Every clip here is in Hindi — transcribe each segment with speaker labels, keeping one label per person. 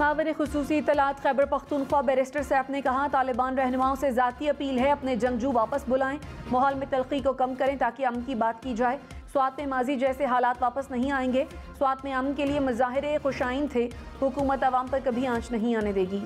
Speaker 1: मावर खुसूसी इत्तलात खैबर पख्तूनख्वा बैरिस्टर सैफ ने कहा, तालिबान रहनुमाओं से ज़ाती अपील है अपने जंगजू वापस बुलाएं, माहौल में तलखी को कम करें ताकि अमन की बात की जाए। स्वात में माजी जैसे हालात वापस नहीं आएंगे। स्वात में अमन के लिए मुजाहिरे खुशाइन थे। हुकूमत अवाम पर कभी आंच नहीं आने देगी।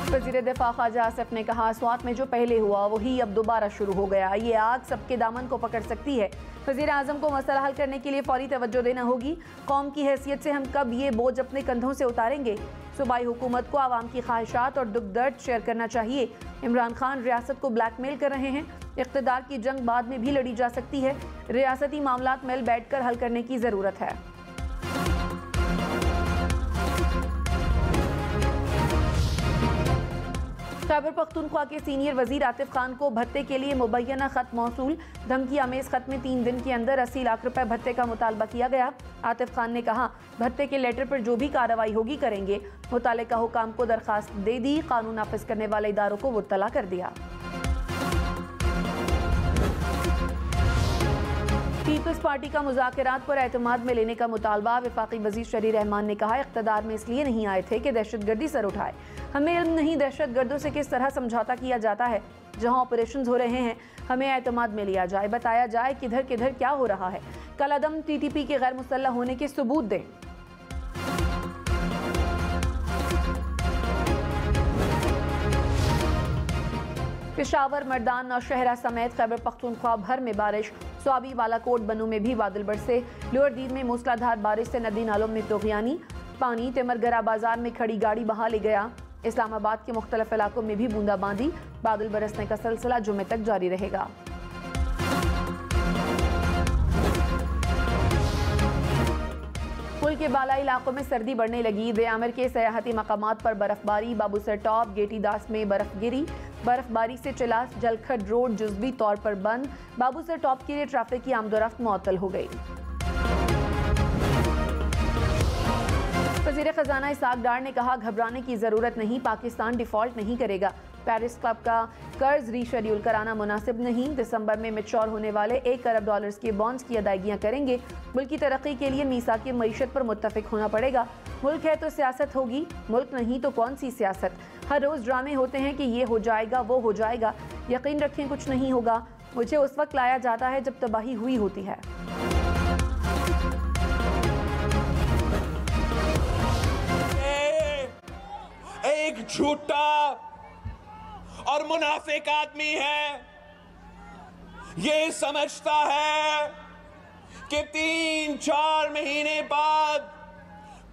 Speaker 1: वज़ीर दिफा ख्वाजा आसिफ ने कहा, स्वात में जो पहले हुआ वही अब दोबारा शुरू हो गया। ये आग सबके दामन को पकड़ सकती है। वज़ीर आज़म को मसला हल करने के लिए फौरी तवज्जो देना होगी। कौम की हैसियत से हम कब ये बोझ अपने कंधों से उतारेंगे। सूबाई हुकूमत को आवाम की ख्वाहिशात और दुख दर्द शेयर करना चाहिए। इमरान खान रियासत को ब्लैकमेल कर रहे हैं। इक़्तिदार की जंग बाद में भी लड़ी जा सकती है। रियासती मामलात मिल बैठ कर हल करने की ज़रूरत है। खैबर पख्तूनख्वा के सीनियर वजीर आतिफ खान को भत्ते के लिए मुबैना खत मौसूल। धमकी आमेज खत में 3 दिन के अंदर 80 लाख रुपए भत्ते का मुतालबा किया गया। आतिफ खान ने कहा, भत्ते के लेटर पर जो भी कार्रवाई होगी करेंगे। मुतालिका हुकाम को दरखास्त दे दी। कानून नाफिज करने वाले इदारों को मुत्तला कर दिया। पीपल्स पार्टी का मुज़ाकरात पर एतमाद में लेने का मुतालबा। वफाकी वज़ीर शरी रहमान ने कहा, इक़्तिदार में इसलिए नहीं आए थे कि दहशतगर्दी सर उठाए। हमें इल्म नहीं दहशतगर्दों से किस तरह समझौता किया जाता है। जहां ऑपरेशन हो रहे हैं हमें एतमाद में लिया जाए, बताया जाए किधर किधर क्या हो रहा है। कल अदम TTP के गैर मुसल्लह होने के सबूत दें। पेशावर, मर्दान और शहरा समेत खैबर पख्तूनख्वा भर में बारिश। स्वाबी, बालाकोट, बनू में भी बादल बरसे। लोअर दीद में मूसलाधार बारिश से नदी नालों में तोगयानी। पानी तिमरगरा बाजार में खड़ी गाड़ी बहा ले गया। इस्लामाबाद के मुख्तलिफ इलाकों में भी बूंदाबांदी। बादल बरसने का सिलसिला जुमे तक जारी रहेगा। मुल्क के बालाई इलाकों में सर्दी बढ़ने लगी। देआमिर के सयाहती मकामात पर बर्फबारी। बाबूसर टॉप, गेटी दास में बर्फ गिरी। बर्फबारी से चिलास जलखड रोड जुज़वी तौर पर बंद। बाबूसर टॉप के लिए ट्रैफिक की आमदोरफ्त मुअत्तल हो गई। वज़ीर ख़ज़ाना इसहाक़ डार ने कहा, घबराने की ज़रूरत नहीं, पाकिस्तान डिफ़ॉल्ट नहीं करेगा। पेरिस क्लब का कर्ज रीशेड्यूल कराना मुनासिब नहीं। दिसंबर में मैच्योर होने वाले $1 अरब के बॉन्ड्स की अदायगियाँ करेंगे। मुल्क की तरक्की के लिए मीसाक़ मईशत पर मुत्तफ़िक होना पड़ेगा। मुल्क है तो सियासत होगी, मुल्क नहीं तो कौन सी सियासत। हर रोज़ ड्रामे होते हैं कि ये हो जाएगा वो हो जाएगा। यकीन रखें कुछ नहीं होगा। मुझे उस वक्त लाया जाता है जब तबाही हुई होती है।
Speaker 2: एक झूठा और मुनाफिक आदमी है। ये समझता है कि 3-4 महीने बाद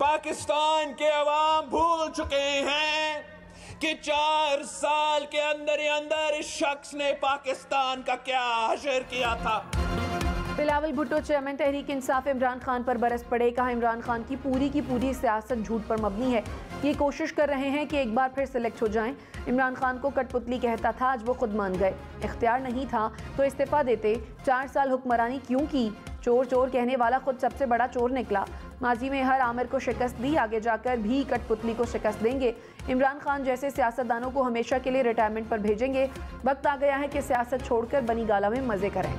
Speaker 2: पाकिस्तान के अवाम भूल चुके हैं कि 4 साल के अंदर इस शख्स ने पाकिस्तान का क्या हशर किया था।
Speaker 1: बिलावल भुट्टो चेयरमैन तहरीक इंसाफ इमरान खान पर बरस पड़े। कहा, इमरान खान की पूरी सियासत झूठ पर मबनी है। ये कोशिश कर रहे हैं कि एक बार फिर सिलेक्ट हो जाएं। इमरान खान को कठपुतली कहता था, आज वो खुद मान गए। इख्तियार नहीं था तो इस्तीफा देते। 4 साल हुक्मरानी क्यों की। चोर चोर कहने वाला खुद सबसे बड़ा चोर निकला। माजी में हर आमिर को शिकस्त दी, आगे जाकर भी कठपुतली को शिकस्त देंगे। इमरान खान जैसे सियासतदानों को हमेशा के लिए रिटायरमेंट पर भेजेंगे। वक्त आ गया है कि सियासत छोड़कर बनी गाला में मजे करें।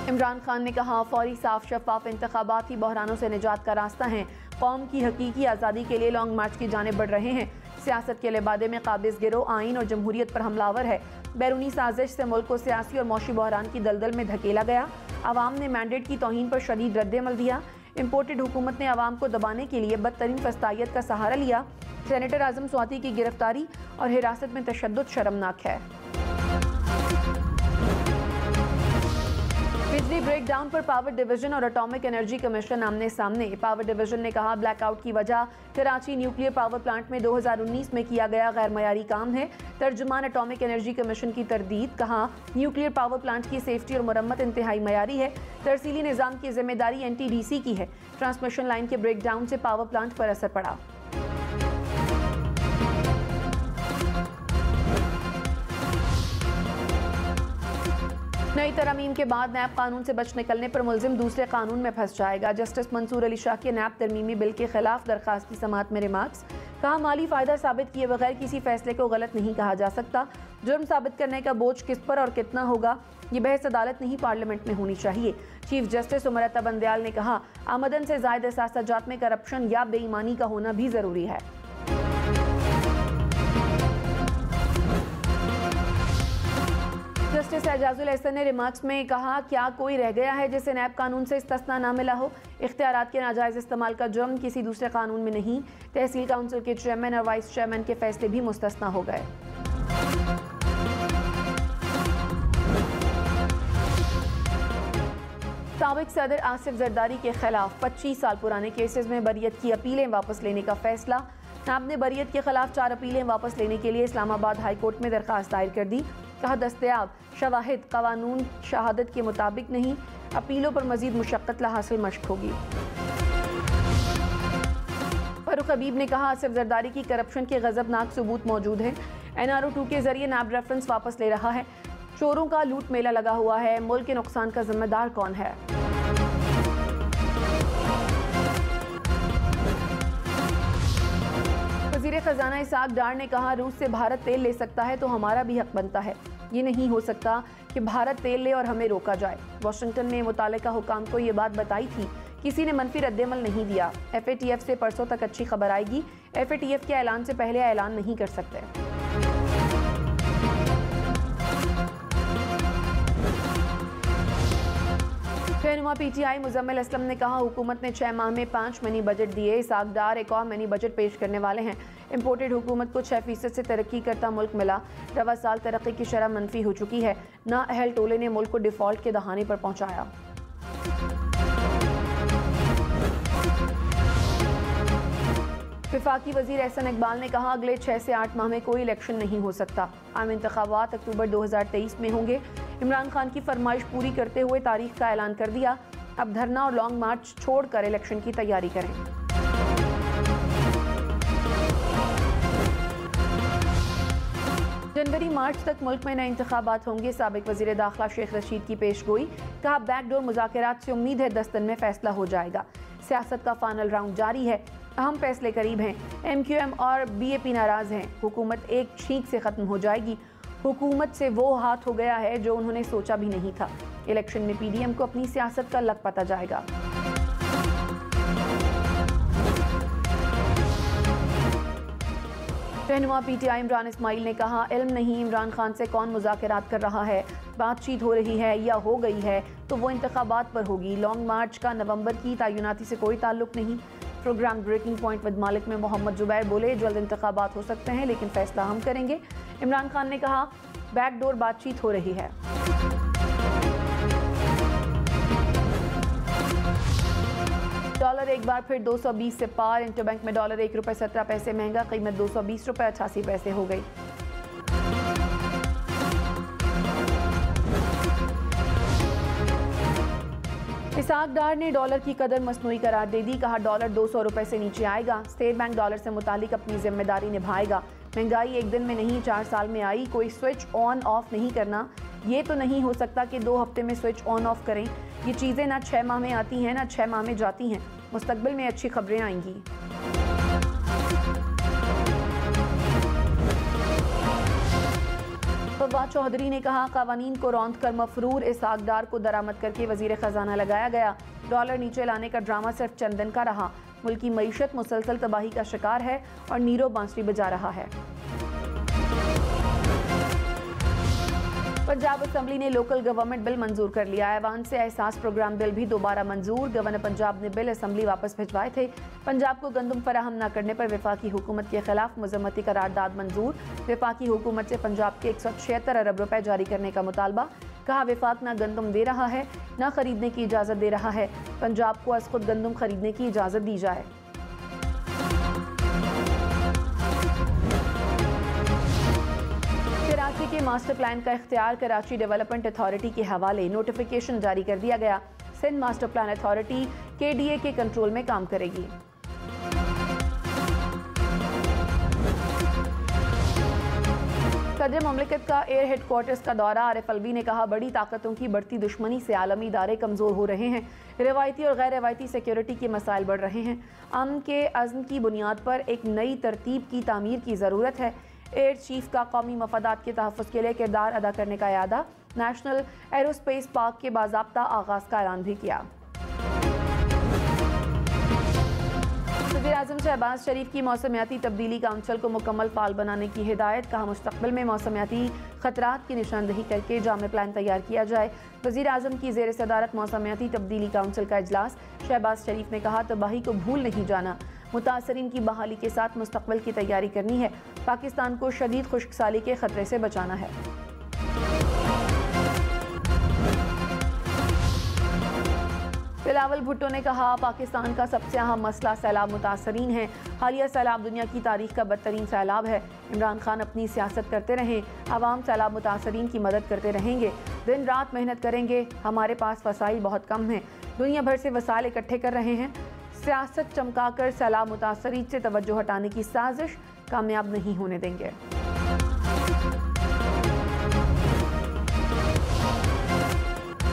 Speaker 1: इमरान खान ने कहा, फौरी साफ शफाफ इंतखाबात ही बहरानों से निजात का रास्ता है। कौम की हकीकी आज़ादी के लिए लॉन्ग मार्च की जानिब बढ़ रहे हैं। सियासत के लिबादे में काबिज गिरोह आइन और जमहूरियत पर हमलावर है। बैरूनी साजिश से मुल्क को सियासी और मौशी बहरान की दलदल में धकेला गया। आवाम ने मैंडेट की तौहीन पर शदीद रद्द-ए-अमल दिया। इम्पोर्टेड हुकूमत ने आवाम को दबाने के लिए बदतरीन फस्तायत का सहारा लिया। सेनेटर आजम स्वाति की गिरफ्तारी और हिरासत में तशद्दुद शर्मनाक है। बिजली ब्रेकडाउन पर पावर डिवीजन और एटॉमिक एनर्जी कमीशन आमने सामने। पावर डिवीजन ने कहा, ब्लैकआउट की वजह कराची न्यूक्लियर पावर प्लांट में 2019 में किया गया गैर मयारी काम है। तर्जुमान एटॉमिक एनर्जी कमीशन की तरदीद। कहा, न्यूक्लियर पावर प्लांट की सेफ्टी और मरम्मत इंतहाई मयारी है। तरसीली निज़ाम की जिम्मेदारी NTDC की है। ट्रांसमिशन लाइन के ब्रेकडाउन से पावर प्लांट पर असर पड़ा। नई तरमीम के बाद नैब कानून से बच निकलने पर मुलजिम दूसरे कानून में फंस जाएगा। जस्टिस मंसूर अली शाह के नैब तरमीमी बिल के खिलाफ दरखास्त की समाअत में रिमार्क्स। कहा, माली फ़ायदा साबित किए बगैर किसी फैसले को गलत नहीं कहा जा सकता। जुर्म साबित करने का बोझ किस पर और कितना होगा, ये बहस अदालत नहीं पार्लियामेंट में होनी चाहिए। चीफ जस्टिस उमर अता बंदयाल ने कहा, आमदन से ज़ायद एहसासात में करप्शन या बेईमानी का होना भी ज़रूरी है। जस्टिस एजाजुल एहसन ने रिमार्क्स में कहा, क्या कोई रह गया है जिसे नैब कानून से इस्तिस्ना ना मिला हो। इख्तियारात के नाजायज़ इस्तेमाल का जुर्म किसी दूसरे कानून में नहीं। तहसील काउंसिल के चेयरमैन और वाइस चेयरमैन के फैसले भी मुस्तस्ना हो गए। साबिक सदर आसिफ जरदारी के खिलाफ 25 साल पुराने केसेस में बरियत की अपीलें वापस लेने का फैसला। नैब ने बरियत के खिलाफ 4 अपीलें वापस लेने के लिए इस्लामाबाद हाई कोर्ट में दरखास्त दायर कर दी। कहा, दस्तयाब शवाहिद कानून शहादत के मुताबिक नहीं, अपीलों पर मजीद मुशक्कत हासिल मशक होगी। फारूक हबीब ने कहा, आसिफ जरदारी की करप्शन के गजबनाक सबूत मौजूद हैं। NRO 2 के जरिए नैब रेफरेंस वापस ले रहा है। चोरों का लूट मेला लगा हुआ है। मुल्क के नुकसान का जिम्मेदार कौन है। वज़ीर ख़ज़ाना इसहाक़ डार ने कहा, रूस से भारत तेल ले सकता है तो हमारा भी हक बनता है। ये नहीं हो सकता कि भारत तेल ले और हमें रोका जाए। वाशिंगटन ने मुतालिका हुकाम को ये बात बताई थी, किसी ने मनफी रद्देमल नहीं दिया। FATF से परसों तक अच्छी खबर आएगी। FATF के ऐलान से पहले ऐलान नहीं कर सकते। रहनुमा PTI मुजम्मिल असलम ने कहा, हुकूमत ने 6 माह में 5 मिनी बजट दिए। इसहाक़ डार एक और मिनी बजट पेश करने वाले हैं। इम्पोर्टेड हुकूमत को 6% से तरक्की करता मुल्क मिला। रवा साल तरक्की की शरह मनफी हो चुकी है। ना अहल टोले ने मुल्क को डिफॉल्ट के दहाने पर पहुंचाया। वफाकी वज़ीर एहसन इकबाल ने कहा, अगले 6 से 8 माह में कोई इलेक्शन नहीं हो सकता। आम इंतखाबात अक्टूबर 2023 में होंगे। इमरान खान की फरमाइश पूरी करते हुए तारीख का ऐलान कर दिया। अब धरना और लॉन्ग मार्च छोड़कर इलेक्शन की तैयारी करें। जनवरी मार्च तक मुल्क में नए इंतखाबात होंगे। साबिक वज़ीर दाखिला शेख रशीद की पेशगोई। कहा, बैकडोर मुज़ाकरात से उम्मीद है 10 दिन में फैसला हो जाएगा। सियासत का फाइनल राउंड जारी है। अहम फैसले करीब हैं। MQM और BAP नाराज हैं। हुकूमत एक छींक से ख़त्म हो जाएगी। हुकूमत से वो हाथ हो गया है जो उन्होंने सोचा भी नहीं था। इलेक्शन में PDM को अपनी सियासत का लग पता जाएगा। रहनुमा PTI इमरान इस्माइल ने कहा, इल्म नहीं इमरान खान से कौन मुज़ाकरात कर रहा है। बातचीत हो रही है या हो गई है तो वो इंतखाबात पर होगी। लॉन्ग मार्च का नवंबर की तयनाती से कोई ताल्लुक नहीं। प्रोग्राम ब्रेकिंग पॉइंट विद मालिक में मोहम्मद जुबैर बोले, जल्द इंतखाबात हो सकते हैं लेकिन फैसला हम करेंगे। इमरान खान ने कहा, बैकडोर बातचीत हो रही है। डॉलर एक बार फिर 220 से पार। इंटरबैंक में डॉलर ₹1.17 महंगा, कीमत ₹220.88 हो गई। इसहाक़ डार ने डॉलर की कदर मसनूई करार दे दी। कहा, डॉलर ₹200 से नीचे आएगा। स्टेट बैंक डॉलर से मुतालिक अपनी जिम्मेदारी निभाएगा। महंगाई एक दिन में नहीं 4 साल में आई। कोई स्विच ऑन ऑफ नहीं करना। ये तो नहीं हो सकता कि 2 हफ्ते में स्विच ऑन ऑफ करें। ये चीज़ें ना 6 माह में आती हैं ना 6 माह में जाती हैं। मुस्तकबिल में अच्छी खबरें आएंगी। फवाद चौधरी ने कहा, क़वानीन को रौंद कर मफरूर इसहाक़ डार को दरामद करके वज़ीर ख़ज़ाना लगाया गया। डॉलर नीचे लाने का ड्रामा सिर्फ चंद दिन का रहा। मुल्क की मईशत मुसलसल तबाही का शिकार है और नीरो बांसुरी बजा रहा है। पंजाब असेंबली ने लोकल गवर्नमेंट बिल मंजूर कर लिया। ऐवान से एहसास प्रोग्राम बिल भी दोबारा मंजूर। गवर्नर पंजाब ने बिल असेंबली वापस भिजवाए थे। पंजाब को गंदम फराहम न करने पर वफाकी हुकूमत के खिलाफ मजम्मती करारदाद मंजूर। वफाकी हुकूमत से पंजाब के 176 अरब रुपए जारी करने का मुतालबा। कहा, वफाक न गंदम दे रहा है न खरीदने की इजाज़त दे रहा है। पंजाब को अज खुद गंदम खरीदने की इजाज़त दी जाए। कराची के मास्टर प्लान का इख्तियार कराची डेवलपमेंट अथॉरिटी के हवाले। नोटिफिकेशन जारी कर दिया गया। Sindh master plan authority KDA के कंट्रोल में काम करेगी। सदर ममलिकत का एयर हेडक्वार्टर्स का दौरा। आरिफ अलवी ने कहा, बड़ी ताकतों की बढ़ती दुश्मनी से आलमी इदारे कमज़ोर हो रहे हैं, रवायती और गैर रवायती सिक्योरिटी के मसाइल बढ़ रहे हैं। अमन के अज़्म की बुनियाद पर एक नई तरतीब की तामीर की ज़रूरत है। एयर चीफ का कौमी मफादात के तहफ़्फ़ुज़ के लिए किरदार अदा करने का यादा। नेशनल एरोस्पेस पार्क के बाज़ाब्ता आगाज़ का ऐलान भी किया। वज़ीर-ए-आज़म शहबाज शरीफ की मौसमियाती तब्दीली काउंसिल को मुकम्मल फाल बनाने की हिदायत। कहा, मुस्तक़बिल में मौसमियाती ख़तरात की निशानदही करके जामे प्लान तैयार किया जाए। वज़ीर-ए-आज़म की ज़ेर सदारत मौसमियाती तब्दीली काउंसिल का इजलास। शहबाज शरीफ ने कहा, तबाही को भूल नहीं जाना, मुतासरीन की बहाली के साथ मुस्तक़बिल की तैयारी करनी है। पाकिस्तान को शदीद खुश्कसाली के ख़तरे से बचाना है। बिलावल भुट्टो ने कहा, पाकिस्तान का सबसे अहम मसला सैलाब मुतासरीन है। हालिया सैलाब दुनिया की तारीख का बदतरीन सैलाब है। इमरान खान अपनी सियासत करते रहें, अवाम सैलाब मुतासरीन की मदद करते रहेंगे, दिन रात मेहनत करेंगे। हमारे पास वसाइल बहुत कम हैं, दुनिया भर से वसाइल इकट्ठे कर रहे हैं। सियासत चमकाकर सैलाब मुतासरीन से तवज्जो हटाने की साजिश कामयाब नहीं होने देंगे।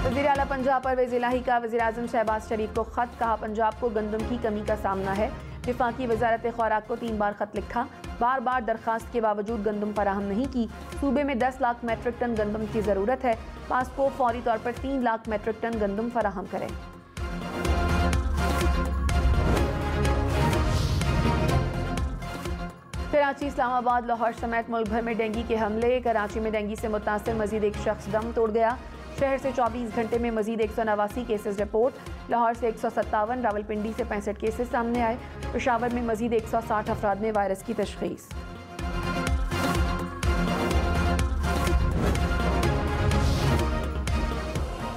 Speaker 1: वज़ीर आला पंजाब परवेज़ इलाही का वज़ीर-ए-आज़म शहबाज शरीफ को ख़त। कहा, पंजाब को गंदम की कमी का सामना है। वफाकी वज़ारत ख़ुराक को 3 बार ख़त लिखा, बार बार दरख्वास्त के बावजूद गंदम फराहम नहीं की। सूबे में 10 लाख मेट्रिक टन गंदम की ज़रूरत है। पासको फौरी तौर पर 3 लाख मेट्रिक टन गंदम फराहम करें। कराची, इस्लामाबाद, लाहौर समेत मुल्क भर में डेंगू के हमले। कराची में डेंगू से मुतासर मजीद एक शख्स दम तोड़ गया। शहर से 24 घंटे में मजीद 189 केसेस रिपोर्ट। लाहौर से 157, रावलपिंडी से 65 केसेस सामने आए। पेशावर में मजीद 160 अफराद में वायरस की तशख़ीस।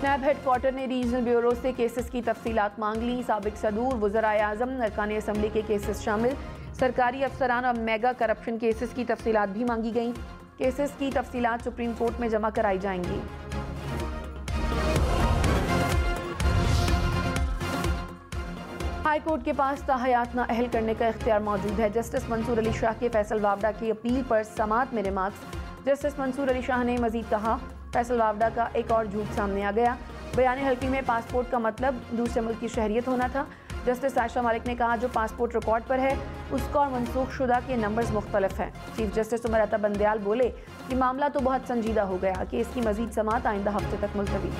Speaker 1: नैब हेडक्वार्टर ने रीजनल ब्यूरो से केसेस की तफसीलात मांग ली। साबिक सदूर, वज़राए आज़म, अरकान असम्बली के केसेस शामिल। सरकारी अफसरान और मेगा करप्शन केसेस की तफसीलात भी मांगी गईं। केसेस की तफसीलात सुप्रीम कोर्ट में जमा कराई जाएंगी। हाई कोर्ट के पास ताहयात नाअहल करने का इख्तियार मौजूद है। जस्टिस मंसूर अली शाह के फैसल वावडा की अपील पर समात में रिमार्क्स। जस्टिस मंसूर अली शाह ने मजीद कहा, फैसल वावडा का एक और झूठ सामने आ गया। बयान हल्फी में पासपोर्ट का मतलब दूसरे मुल्क की शहरियत होना था। जस्टिस आयशा मालिक ने कहा, जो पासपोर्ट रिकॉर्ड पर है उसका और मनसूख शुदा के नंबर्स मुख्तलिफ हैं। चीफ जस्टिस उमर अता बंदयाल बोले कि मामला तो बहुत संजीदा हो गया कि इसकी मजीद समात आइंदा हफ्ते तक मुलतवी।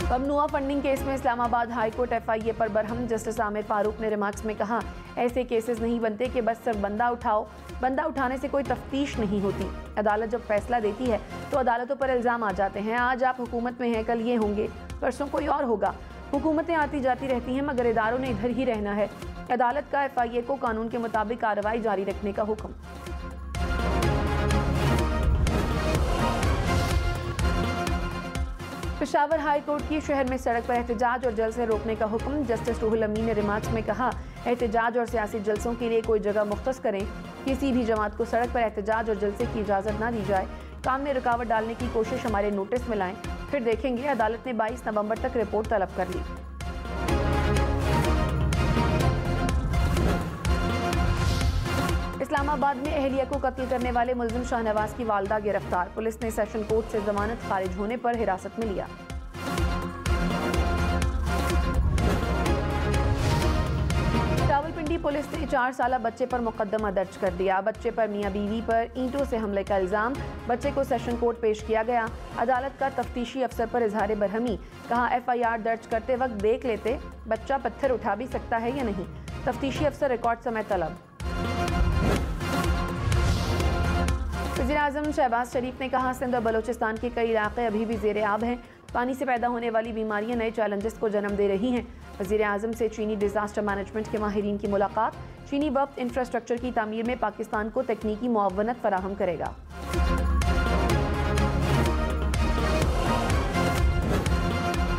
Speaker 1: ममनुआ फंडिंग केस में इस्लामाबाद हाई कोर्ट FIA पर बरहम। जस्टिस आमिर फारूक ने रिमार्क्स में कहा, ऐसे केसेस नहीं बनते कि बस सिर्फ बंदा उठाओ, बंदा उठाने से कोई तफ्तीश नहीं होती। अदालत जब फैसला देती है तो अदालतों पर इल्ज़ाम आ जाते हैं। आज आप हुकूमत में हैं, कल ये होंगे, परसों कोई और होगा। हुकूमतें आती जाती रहती हैं, मगर इदारों ने इधर ही रहना है। अदालत का FIA को कानून के मुताबिक कार्रवाई जारी रखने का हुक्म। पेशावर हाई कोर्ट की शहर में सड़क पर एहतजाज और जलसे रोकने का हुक्म। जस्टिस रूहुल अमीन ने रिमार्क्स में कहा, एहतजाज और सियासी जलसों के लिए कोई जगह मुख्तस करें। किसी भी जमात को सड़क पर एहतजाज और जलसे की इजाज़त ना दी जाए। काम में रुकावट डालने की कोशिश हमारे नोटिस में लाएं, फिर देखेंगे। अदालत ने 22 नवंबर तक रिपोर्ट तलब कर ली। इस्लामाबाद में अहलिया को कत्ल करने वाले मुल्जिम शाहनवाज की वालदा गिरफ्तार। पुलिस ने सेशन कोर्ट से जमानत खारिज होने पर हिरासत में लिया। रावलपिंडी पुलिस ने 4 साला बच्चे पर मुकदमा दर्ज कर दिया। बच्चे पर मियां बीवी पर ईंटों से हमले का इल्जाम। बच्चे को सेशन कोर्ट पेश किया गया। अदालत का तफ्तीशी अफसर पर इजहार बरहमी। कहा, FIR दर्ज करते वक्त देख लेते बच्चा पत्थर उठा भी सकता है या नहीं। तफ्तीशी अफसर रिकॉर्ड समय तलब। वज़ीर-ए-आज़म शहबाज शरीफ ने कहा, सिंध और बलोचिस्तान के कई इलाके अभी भी ज़ेर आब हैं। पानी से पैदा होने वाली बीमारियां नए चैलेंजेस को जन्म दे रही हैं। वज़ीर-ए-आज़म से चीनी डिज़ास्टर मैनेजमेंट के माहिरीन की मुलाकात। चीनी वक्त इंफ्रास्ट्रक्चर की तामीर में पाकिस्तान को तकनीकी मुआवनत फराहम करेगा।